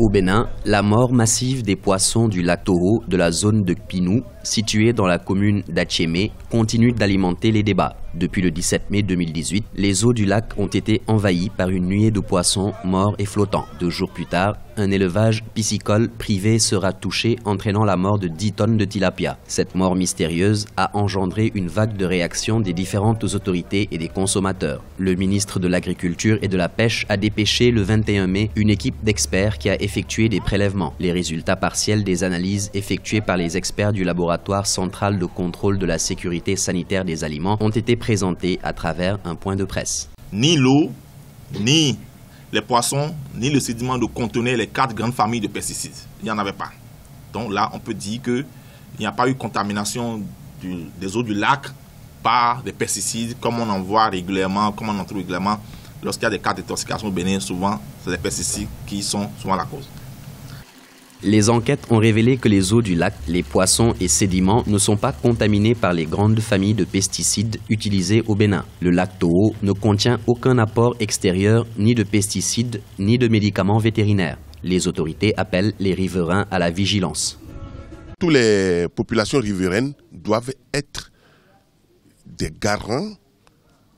Au Bénin, la mort massive des poissons du lac Toho de la zone de Kpinou, située dans la commune d'Atchémé, continue d'alimenter les débats. Depuis le 17 mai 2018, les eaux du lac ont été envahies par une nuée de poissons morts et flottants. 2 jours plus tard, un élevage piscicole privé sera touché, entraînant la mort de 10 tonnes de tilapia. Cette mort mystérieuse a engendré une vague de réactions des différentes autorités et des consommateurs. Le ministre de l'Agriculture et de la Pêche a dépêché le 21 mai une équipe d'experts qui a effectué des prélèvements. Les résultats partiels des analyses effectuées par les experts du laboratoire central de contrôle de la sécurité sanitaire des aliments ont été présentés à travers un point de presse. Ni l'eau, ni les poissons, ni le sédiment ne contenaient les 4 grandes familles de pesticides. Il n'y en avait pas. Donc là, on peut dire qu'il n'y a pas eu contamination des eaux du lac par des pesticides, comme on en voit régulièrement, comme on en trouve régulièrement. Lorsqu'il y a des cas d'intoxication au Bénin, souvent, c'est les pesticides qui sont souvent la cause. Les enquêtes ont révélé que les eaux du lac, les poissons et sédiments ne sont pas contaminés par les grandes familles de pesticides utilisés au Bénin. Le lac Toho ne contient aucun apport extérieur ni de pesticides ni de médicaments vétérinaires. Les autorités appellent les riverains à la vigilance. Toutes les populations riveraines doivent être des garants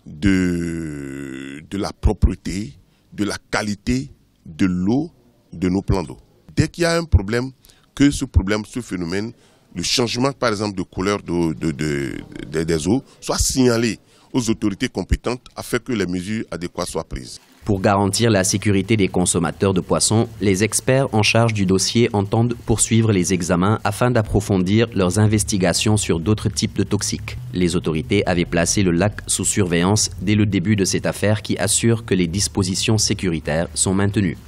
de la propreté, de la qualité de l'eau de nos plans d'eau. Dès qu'il y a un problème, que ce problème, ce phénomène, le changement par exemple de couleur des eaux, soit signalé aux autorités compétentes afin que les mesures adéquates soient prises. Pour garantir la sécurité des consommateurs de poissons, les experts en charge du dossier entendent poursuivre les examens afin d'approfondir leurs investigations sur d'autres types de toxiques. Les autorités avaient placé le lac sous surveillance dès le début de cette affaire qui assure que les dispositions sécuritaires sont maintenues.